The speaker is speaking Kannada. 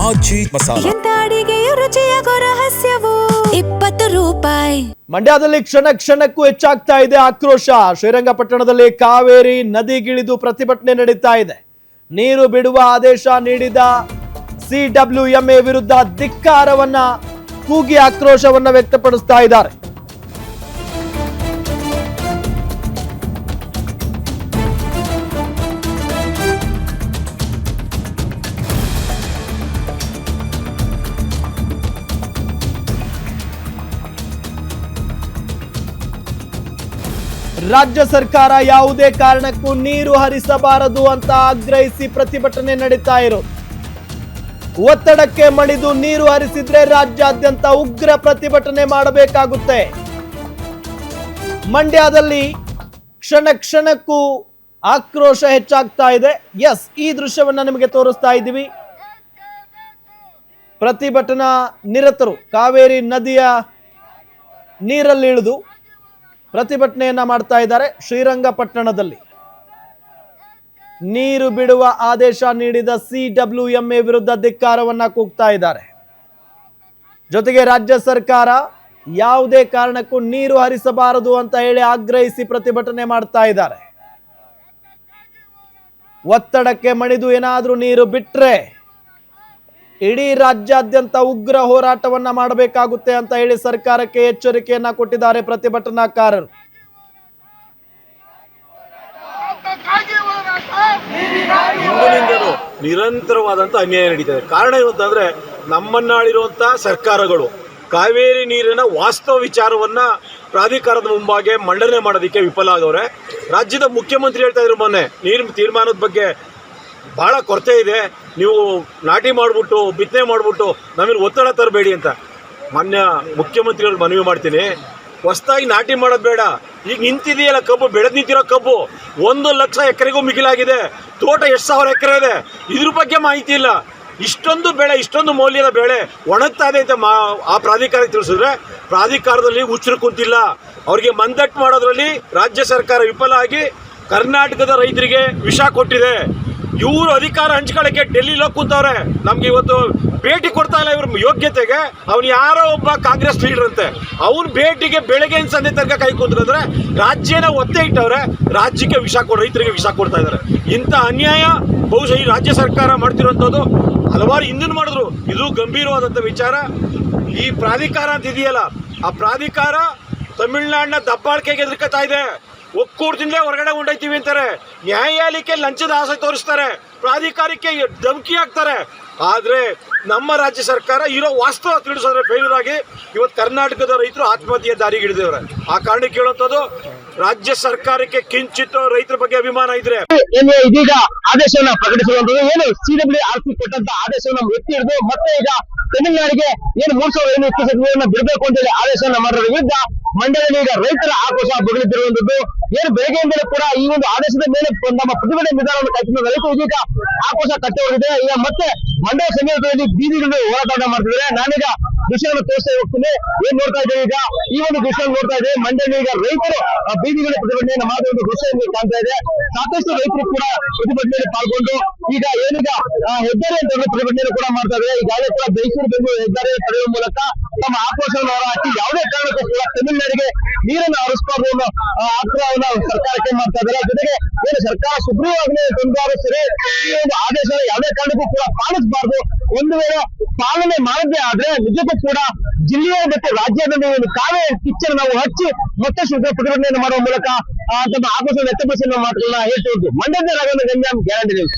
ಆಚಿ ಮಸಾಲ. ಎಂತ ಅಡಿಗೆಯ ರುಚಿಯಾಗೋ ರಹಸ್ಯವು 20 ರೂಪಾಯಿ. ಮಂಡ್ಯದಲ್ಲಿ ಕ್ಷಣ ಕ್ಷಣಕ್ಕೂ ಹೆಚ್ಚಾಗ್ತಾ ಇದೆ ಆಕ್ರೋಶ. ಶ್ರೀರಂಗಪಟ್ಟಣದಲ್ಲಿ ಕಾವೇರಿ ನದಿಗಿಳಿದು ಪ್ರತಿಭಟನೆ ನಡೀತಾ ಇದೆ. ನೀರು ಬಿಡುವ ಆದೇಶ ನೀಡಿದ ಸಿಡಬ್ಲ್ಯೂಎಂಎ ವಿರುದ್ಧ ಧಿಕ್ಕಾರವನ್ನ ಕೂಗಿ ಆಕ್ರೋಶವನ್ನ ವ್ಯಕ್ತಪಡಿಸ್ತಾ ಇದ್ದಾರೆ. ರಾಜ್ಯ ಸರ್ಕಾರ ಯಾವುದೇ ಕಾರಣಕ್ಕೂ ನೀರು ಹರಿಸಬಾರದು ಅಂತ ಆಗ್ರಹಿಸಿ ಪ್ರತಿಭಟನೆ ನಡೀತಾ ಇರೋದು. ಒತ್ತಡಕ್ಕೆ ಮಣಿದು ನೀರು ಹರಿಸಿದ್ರೆ ರಾಜ್ಯಾದ್ಯಂತ ಉಗ್ರ ಪ್ರತಿಭಟನೆ ಮಾಡಬೇಕಾಗುತ್ತೆ. ಮಂಡ್ಯದಲ್ಲಿ ಕ್ಷಣ ಕ್ಷಣಕ್ಕೂ ಆಕ್ರೋಶ ಹೆಚ್ಚಾಗ್ತಾ ಇದೆ. ಎಸ್, ಈ ದೃಶ್ಯವನ್ನ ನಿಮಗೆ ತೋರಿಸ್ತಾ ಇದ್ದೀವಿ. ಪ್ರತಿಭಟನಾ ನಿರತರು ಕಾವೇರಿ ನದಿಯ ನೀರಲ್ಲಿ ಇಳಿದು ಪ್ರತಿಭಟನೆಯನ್ನ ಮಾಡ್ತಾ ಇದ್ದಾರೆ. ಶ್ರೀರಂಗಪಟ್ಟಣದಲ್ಲಿ ನೀರು ಬಿಡುವ ಆದೇಶ ನೀಡಿದ ಸಿಡಬ್ಲ್ಯೂಎಂಎ ವಿರುದ್ಧ ಧಿಕ್ಕಾರವನ್ನ ಕೂಗ್ತಾ ಇದ್ದಾರೆ. ಜೊತೆಗೆ ರಾಜ್ಯ ಸರ್ಕಾರ ಯಾವುದೇ ಕಾರಣಕ್ಕೂ ನೀರು ಹರಿಸಬಾರದು ಅಂತ ಹೇಳಿ ಆಗ್ರಹಿಸಿ ಪ್ರತಿಭಟನೆ ಮಾಡ್ತಾ ಇದ್ದಾರೆ. ಒತ್ತಡಕ್ಕೆ ಮಣಿದು ಏನಾದ್ರೂ ನೀರು ಬಿಟ್ರೆ ಇಡೀ ರಾಜ್ಯಾದ್ಯಂತ ಉಗ್ರ ಹೋರಾಟವನ್ನ ಮಾಡಬೇಕಾಗುತ್ತೆ ಅಂತ ಹೇಳಿ ಸರ್ಕಾರಕ್ಕೆ ಎಚ್ಚರಿಕೆಯನ್ನ ಕೊಟ್ಟಿದ್ದಾರೆ ಪ್ರತಿಭಟನಾಕಾರರು. ಹಿಂದಿನಿಂದಲೂ ನಿರಂತರವಾದಂಥ ಅನ್ಯಾಯ ನಡೀತದೆ. ಕಾರಣ ಏನು ಅಂತಂದ್ರೆ ನಮ್ಮನ್ನಾಳಿರುವಂಥ ಸರ್ಕಾರಗಳು ಕಾವೇರಿ ನೀರಿನ ವಾಸ್ತವ ವಿಚಾರವನ್ನ ಪ್ರಾಧಿಕಾರದ ಮುಂಭಾಗೆ ಮಂಡನೆ ಮಾಡೋದಕ್ಕೆ ವಿಫಲ ಆಗವ್ರೆ. ರಾಜ್ಯದ ಮುಖ್ಯಮಂತ್ರಿ ಹೇಳ್ತಾ ಇದ್ರು ಮೊನ್ನೆ ನೀರಿನ ತೀರ್ಮಾನದ ಬಗ್ಗೆ ಭಾಳ ಕೊರತೆ ಇದೆ, ನೀವು ನಾಟಿ ಮಾಡಿಬಿಟ್ಟು ಬಿತ್ತನೆ ಮಾಡಿಬಿಟ್ಟು ನಮಗೆ ಒತ್ತಡ ತರಬೇಡಿ ಅಂತ. ಮಾನ್ಯ ಮುಖ್ಯಮಂತ್ರಿಗಳು ಮನವಿ ಮಾಡ್ತೀನಿ, ಹೊಸದಾಗಿ ನಾಟಿ ಮಾಡೋದು ಬೇಡ. ಈಗ ನಿಂತಿದೆಯಲ್ಲ ಕಬ್ಬು, ಬೆಳೆದು ನಿಂತಿರೋ ಕಬ್ಬು 1,00,000 ಎಕರೆಗೂ ಮಿಗಿಲಾಗಿದೆ. ತೋಟ ಎಷ್ಟು ಸಾವಿರ ಎಕರೆ ಇದೆ, ಇದ್ರ ಬಗ್ಗೆ ಮಾಹಿತಿ ಇಲ್ಲ. ಇಷ್ಟೊಂದು ಬೆಳೆ, ಇಷ್ಟೊಂದು ಮೌಲ್ಯದ ಬೆಳೆ ಒಣಗ್ತಾ ಇದೆ ಅಂತ ಆ ಪ್ರಾಧಿಕಾರಕ್ಕೆ ತಿಳಿಸಿದ್ರೆ ಪ್ರಾಧಿಕಾರದಲ್ಲಿ ಹುಚ್ಚರು ಕುಂತಿಲ್ಲ. ಅವ್ರಿಗೆ ಮಂದಟ್ಟು ಮಾಡೋದ್ರಲ್ಲಿ ರಾಜ್ಯ ಸರ್ಕಾರ ವಿಫಲ ಆಗಿ ಕರ್ನಾಟಕದ ರೈತರಿಗೆ ವಿಷ ಕೊಟ್ಟಿದೆ. ಇವರು ಅಧಿಕಾರ ಹಂಚ್ಕೊಳ್ಳೋಕ್ಕೆ ಡೆಲ್ಲಿಲಿ ಹೋಗಿ ಕುಂತವ್ರೆ. ನಮ್ಗೆ ಇವತ್ತು ಭೇಟಿ ಕೊಡ್ತಾ ಇಲ್ಲ ಇವ್ರ ಯೋಗ್ಯತೆಗೆ. ಅವ್ನು ಯಾರೋ ಒಬ್ಬ ಕಾಂಗ್ರೆಸ್ ಲೀಡರ್ ಅಂತೆ, ಅವ್ನ ಭೇಟಿಗೆ ಬೆಳಗ್ಗೆ ಸಂಜೆ ತನಕ ಕೈ ಕುಂತ್ರೆ ರಾಜ್ಯನ ಒತ್ತೆ ಇಟ್ಟವ್ರೆ. ರಾಜ್ಯಕ್ಕೆ ವಿಷ ರೈತರಿಗೆ ವಿಷ ಕೊಡ್ತಾ ಇದ್ದಾರೆ. ಇಂಥ ಅನ್ಯಾಯ ಬಹುಶಃ ಈ ರಾಜ್ಯ ಸರ್ಕಾರ ಮಾಡ್ತಿರೋಂಥದ್ದು ಹಲವಾರು ಹಿಂದಿನ ಮಾಡಿದ್ರು. ಇದು ಗಂಭೀರವಾದಂಥ ವಿಚಾರ. ಈ ಪ್ರಾಧಿಕಾರ ಅಂತ ಇದೆಯಲ್ಲ, ಆ ಪ್ರಾಧಿಕಾರ ತಮಿಳುನಾಡಿನ ದಬ್ಬಾಳಿಕೆಗೆ ಎದುರ್ಕೊತಾ ಇದೆ. ಒಕ್ಕೂಟದಿಂದಲೇ ಹೊರಗಡೆ ಹೊಂಡೈತೀವಿ ಅಂತಾರೆ. ನ್ಯಾಯಾಲಯಕ್ಕೆ ಲಂಚದ ಆಸೆ ತೋರಿಸ್ತಾರೆ, ಪ್ರಾಧಿಕಾರಕ್ಕೆ ಧಮಕಿ ಹಾಕ್ತಾರೆ. ಆದರೆ ನಮ್ಮ ರಾಜ್ಯ ಸರ್ಕಾರ ಇರೋ ವಾಸ್ತವ ತಿಳಿಸೋದ್ರೆ ಫೇಲ್ಯೂರ್ ಆಗಿ ಇವತ್ತು ಕರ್ನಾಟಕದ ರೈತರು ಆತ್ಮಹತ್ಯೆ ದಾರಿಗಿಳಿದವ್ರೆ. ಆ ಕಾರಣಕ್ಕೆ ಹೇಳುವಂಥದ್ದು ರಾಜ್ಯ ಸರ್ಕಾರಕ್ಕೆ ಕಿಂಚಿತ್ತು ರೈತರ ಬಗ್ಗೆ ಅಭಿಮಾನ ಇದ್ರೆ ಇದೀಗ ಆದೇಶವನ್ನ ಪ್ರಕಟಿಸುವಂತದ್ದು ಏನು ಸಿಡಬ್ಲ್ಯೂಆರ್ಸಿ ಕೊಟ್ಟಂತ ಆದೇಶವನ್ನ ಎತ್ತಿ ಹಿಡಿದು ಮತ್ತೆ ಈಗ ತಮಿಳುನಾಡಿಗೆ ಏನು 3,500 ನೀರನ್ನ ಬಿಡಬೇಕು ಅಂತ ಹೇಳಿ ಆದೇಶವನ್ನ ಮಾಡೋದ್ರ ವಿರುದ್ಧ ಮಂಡ್ಯದಲ್ಲಿ ಈಗ ರೈತರ ಆಕ್ರೋಶ ಬುಗಿಲಿದ್ದಿರುವಂತದ್ದು. ಏನು ಬೆಳಗ್ಗೆಯಿಂದಲೂ ಕೂಡ ಈ ಒಂದು ಆದೇಶದ ಮೇಲೆ ನಮ್ಮ ಪ್ರತಿಭಟನೆ ವಿಧಾನವನ್ನು ಕೈಗೊಂಡ ರೈತರು ಇದೀಗ ಆಕ್ರೋಶ ಕಟ್ಟಿ ಹೋಗಿದೆ. ಈಗ ಮತ್ತೆ ಮಂಡ್ಯ ಸಮೀಪದಲ್ಲಿ ಬೀದಿಗಳು ಹೋರಾಟ ಮಾಡ್ತಿದ್ದಾರೆ. ನಾನೀಗ ದೃಶ್ಯವನ್ನು ತೋರಿಸ್ತಾ ಹೋಗ್ತೀನಿ. ಏನ್ ನೋಡ್ತಾ ಇದ್ದೇವೆ ಈಗ ಈ ಒಂದು ದೃಶ್ಯ ನೋಡ್ತಾ ಇದ್ದೇವೆ. ಮಂಡ್ಯದಲ್ಲಿ ಈಗ ರೈತರು ಬೀದಿಗಳ ಪ್ರತಿಭಟನೆಯನ್ನು ಮಾಡುವ ಒಂದು ದೃಶ್ಯ ಕಾಣ್ತಾ ಇದೆ. ಸಾಕಷ್ಟು ರೈತರು ಕೂಡ ಪ್ರತಿಭಟನೆಯಲ್ಲಿ ಪಾಲ್ಗೊಂಡು ಈಗ ಏನೀಗ ಹೆದ್ದಾರಿ ಅಂತ ಪ್ರತಿಭಟನೆಯನ್ನು ಕೂಡ ಮಾಡ್ತಾ ಇದ್ದಾರೆ. ಈಗಾಗಲೇ ಕೂಡ ಮೈಸೂರು ಬೆಂಗಳೂರು ಹೆದ್ದಾರಿ ತಡೆಯುವ ಮೂಲಕ ತಮ್ಮ ಆಕ್ರೋಶವನ್ನು ಹೊರಹಾಕಿ ಯಾವುದೇ ಕಾರಣಕ್ಕೂ ಕೂಡ ತಮಿಳುನಾಡಿಗೆ ನೀರನ್ನು ಹರಿಸಬಾರದು ಅನ್ನೋ ಆಗ್ರಹವನ್ನು ಸರ್ಕಾರಕ್ಕೆ ಮಾಡ್ತಾ ಇದ್ದಾರೆ. ಜೊತೆಗೆ ಏನು ಸರ್ಕಾರ ಸುಗ್ರೀವಾಜ್ಞೆ ತಂದಾರು ಸರಿ ಈ ಒಂದು ಆದೇಶ ಯಾವುದೇ ಕಾರಣಕ್ಕೂ ಕೂಡ ಪಾಲಿಸಬಾರದು. ಒಂದು ವೇಳೆ ಪಾಲನೆ ಮಾಡದೇ ಆದ್ರೆ ನಿಜಕ್ಕೂ ಕೂಡ ಜಿಲ್ಲೆಯ ಮತ್ತು ರಾಜ್ಯದ ಕಾವೇರಿ ಕಿಚ್ಚನ್ನು ನಾವು ಹಚ್ಚಿ ಮತ್ತಷ್ಟು ಪ್ರತಿಭಟನೆಯನ್ನು ಮಾಡುವ ಮೂಲಕ ತಮ್ಮ ಆಕ್ರೋಶವನ್ನು ವ್ಯಕ್ತಪಡಿಸಿ ಮಾತುಗಳನ್ನ ಹೇಳ್ತಿದ್ದು. ಮಂಡ್ಯದ ರಾಘವೇಂದ್ರ ಗಂಜಾಂ, ಗ್ಯಾರಂಟಿ ನ್ಯೂಸ್.